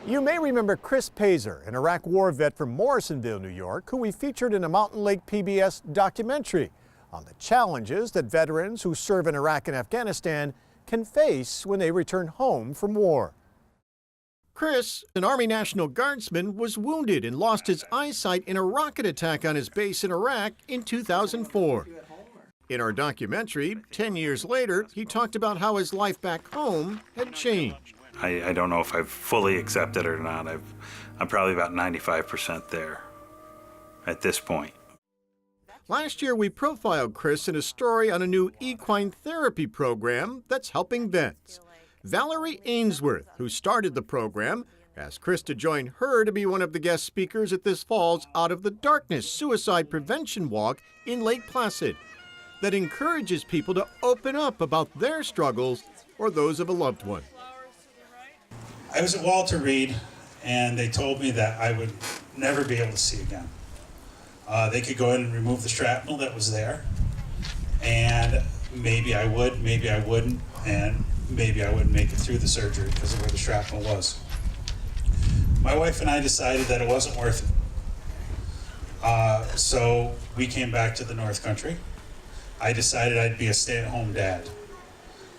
You may remember Chris Paiser, an Iraq war vet from Morrisonville, New York, who we featured in a MLPBS documentary on the challenges that veterans who serve in Iraq and Afghanistan can face when they return home from war. Chris, an Army National Guardsman, was wounded and lost his eyesight in a rocket attack on his base in Iraq in 2004. In our documentary, 10 years later, he talked about how his life back home had changed. I don't know if I've fully accepted it or not. I'm probably about 95% there at this point. Last year, we profiled Chris in a story on a new equine therapy program that's helping vets. Valerie Ainsworth, who started the program, asked Chris to join her to be one of the guest speakers at this fall's Out of the Darkness suicide prevention walk in Lake Placid that encourages people to open up about their struggles or those of a loved one. I was at Walter Reed, and they told me that I would never be able to see again. They could go in and remove the shrapnel that was there, and maybe I would, maybe I wouldn't, and maybe I wouldn't make it through the surgery because of where the shrapnel was. My wife and I decided that it wasn't worth it. So we came back to the North Country. I decided I'd be a stay-at-home dad,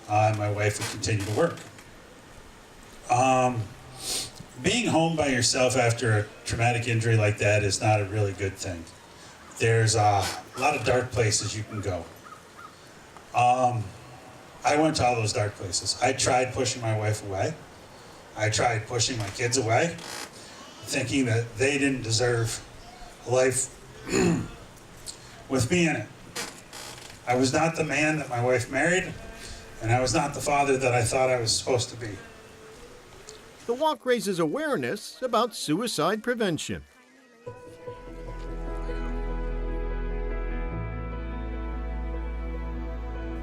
and my wife would continue to work. Being home by yourself after a traumatic injury like that is not a really good thing. There's a lot of dark places you can go. I went to all those dark places. I tried pushing my wife away. I tried pushing my kids away, thinking that they didn't deserve a life with me in it. I was not the man that my wife married, and I was not the father that I thought I was supposed to be. The walk raises awareness about suicide prevention.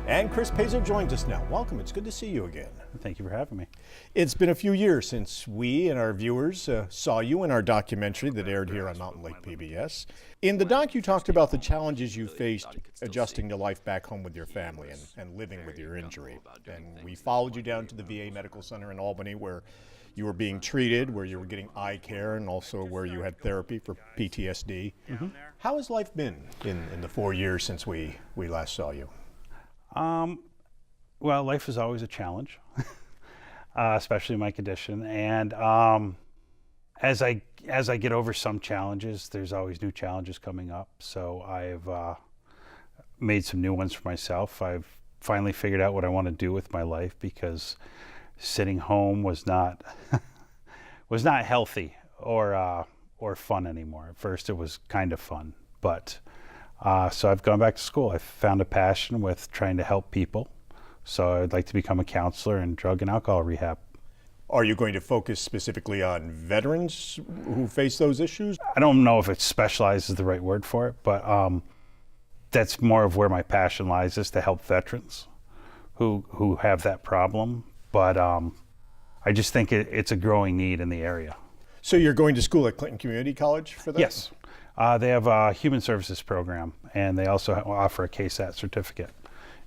And Chris Paiser joins us now. Welcome, it's good to see you again. Thank you for having me. It's been a few years since we and our viewers saw you in our documentary that aired here on Mountain Lake PBS. In the doc, you talked about the challenges you faced adjusting to life back home with your family and living with your injury. And we followed you down to the VA Medical Center in Albany, where you were being treated, where you were getting eye care, and also where you had therapy for PTSD. Mm-hmm. How has life been in the 4 years since we last saw you? Well, life is always a challenge, especially my condition. And as I get over some challenges, there's always new challenges coming up. So I've made some new ones for myself. I've finally figured out what I want to do with my life, because sitting home was not healthy or fun anymore. At first, it was kind of fun, but so I've gone back to school. I found a passion with trying to help people. So I'd like to become a counselor in drug and alcohol rehab. Are you going to focus specifically on veterans who face those issues? I don't know if it's specialized is the right word for it, but that's more of where my passion lies, is to help veterans who have that problem. But I just think it's a growing need in the area. So you're going to school at Clinton Community College for that? Yes. They have a human services program, and they also offer a KSAT certificate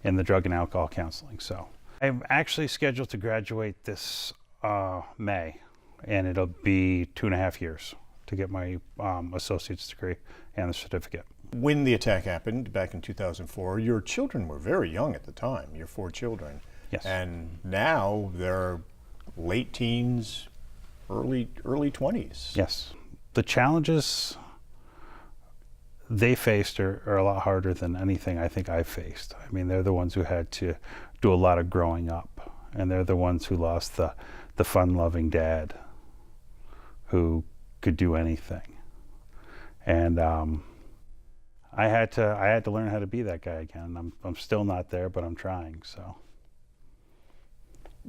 in the drug and alcohol counseling. So I'm actually scheduled to graduate this May, and it'll be 2.5 years to get my associate's degree and the certificate. When the attack happened back in 2004, your children were very young at the time, your 4 children. Yes. And now they're late teens, early 20s. Yes. The challenges they faced are a lot harder than anything I think I've faced. I mean, they're the ones who had to do a lot of growing up, and they're the ones who lost the fun-loving dad who could do anything. And I had to learn how to be that guy again. I'm still not there, but I'm trying. So.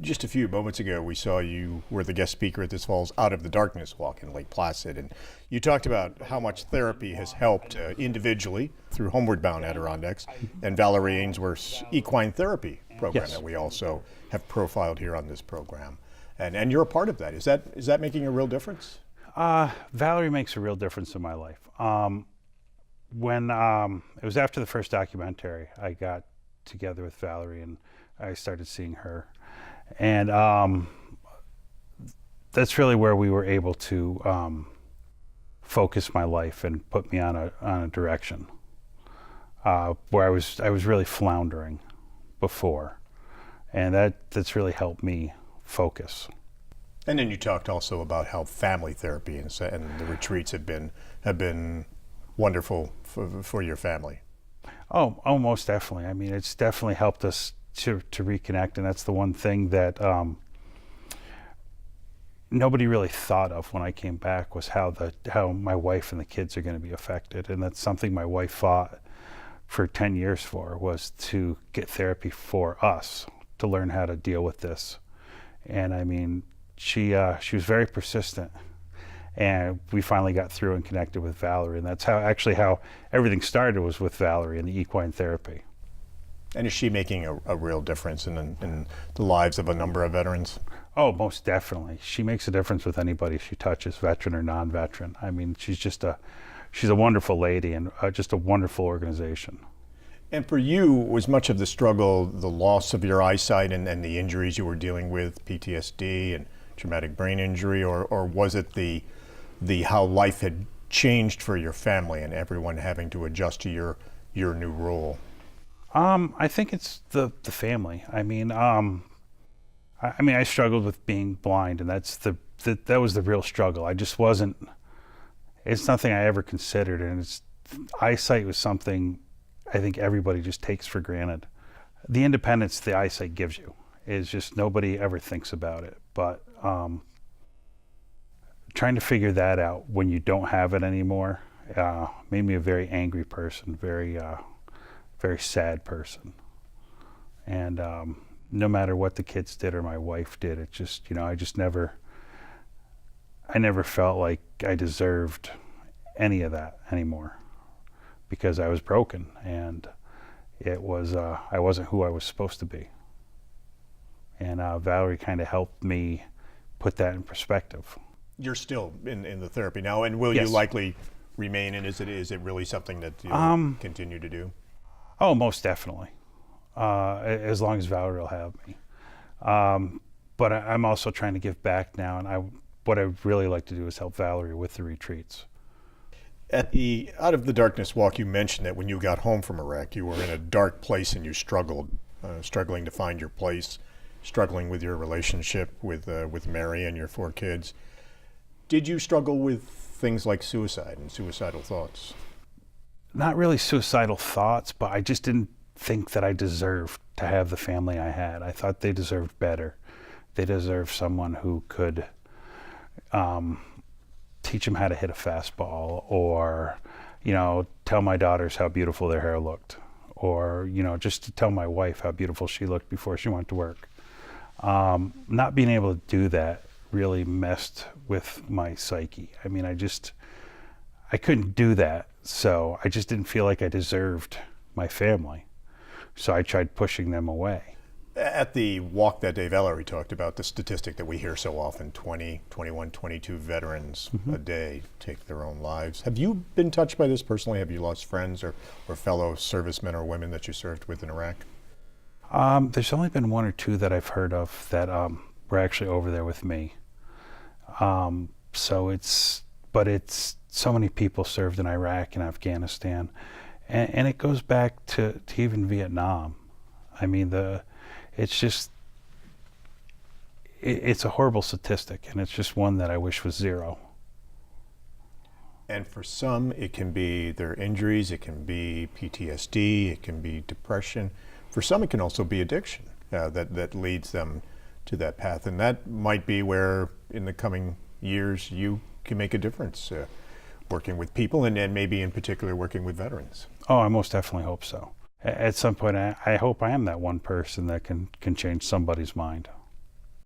Just a few moments ago, we saw you were the guest speaker at this fall's Out of the Darkness walk in Lake Placid, and you talked about how much therapy has helped individually through Homeward Bound Adirondacks and Valerie Ainsworth's equine therapy program. Yes. That we also have profiled here on this program. And you're a part of that. Is that making a real difference? Valerie makes a real difference in my life. When it was after the first documentary, I got together with Valerie and I started seeing her. And that's really where we were able to focus my life and put me on a direction where I was really floundering before, and that's really helped me focus. And then you talked also about how family therapy and the retreats have been wonderful for your family. Oh, most definitely. I mean, it's definitely helped us to reconnect, and that's the one thing that nobody really thought of when I came back, was how my wife and the kids are going to be affected. And that's something my wife fought for 10 years for, was to get therapy for us, to learn how to deal with this. And I mean, she was very persistent, and we finally got through and connected with Valerie. And that's how everything started, was with Valerie and the equine therapy. And is she making a real difference in the lives of a number of veterans? Oh, most definitely. She makes a difference with anybody she touches, veteran or non-veteran. I mean, she's a wonderful lady, and just a wonderful organization. And for you, was much of the struggle the loss of your eyesight and the injuries you were dealing with, PTSD and traumatic brain injury, or was it the how life had changed for your family and everyone having to adjust to your new role? I think it's the family. I mean, I struggled with being blind, and that was the real struggle. I just wasn't. It's nothing I ever considered, and eyesight was something I think everybody just takes for granted. The independence the eyesight gives you is just, nobody ever thinks about it. But trying to figure that out when you don't have it anymore made me a very angry person, very sad person. And no matter what the kids did or my wife did, it just, I never felt like I deserved any of that anymore, because I was broken, and it was I wasn't who I was supposed to be. And Valerie kind of helped me put that in perspective. You're still in the therapy now, and will Yes. you likely remain? And is it really something that you'll continue to do? Oh, most definitely. As long as Valerie will have me. But I'm also trying to give back now, and what I'd really like to do is help Valerie with the retreats. At the Out of the Darkness walk, you mentioned that when you got home from Iraq, you were in a dark place and you struggled, struggling to find your place, struggling with your relationship with Mary and your 4 kids. Did you struggle with things like suicide and suicidal thoughts? Not really suicidal thoughts, but I just didn't think that I deserved to have the family I had. I thought they deserved better. They deserved someone who could teach them how to hit a fastball, or, tell my daughters how beautiful their hair looked, or, just to tell my wife how beautiful she looked before she went to work. Not being able to do that really messed with my psyche. I mean, I couldn't do that, so I just didn't feel like I deserved my family. So I tried pushing them away. At the walk that day, Valerie talked about the statistic that we hear so often, 20, 21, 22 veterans a day take their own lives. Have you been touched by this personally? Have you lost friends or fellow servicemen or women that you served with in Iraq? There's only been 1 or 2 that I've heard of that were actually over there with me. So it's so many people served in Iraq and Afghanistan, and it goes back to even Vietnam. I mean, it's a horrible statistic, and it's just one that I wish was 0. And for some, it can be their injuries, it can be PTSD, it can be depression. For some, it can also be addiction that leads them to that path. And that might be where, in the coming years, you can make a difference, working with people, and maybe in particular working with veterans. Oh, I most definitely hope so. At some point, I hope I am that one person that can change somebody's mind.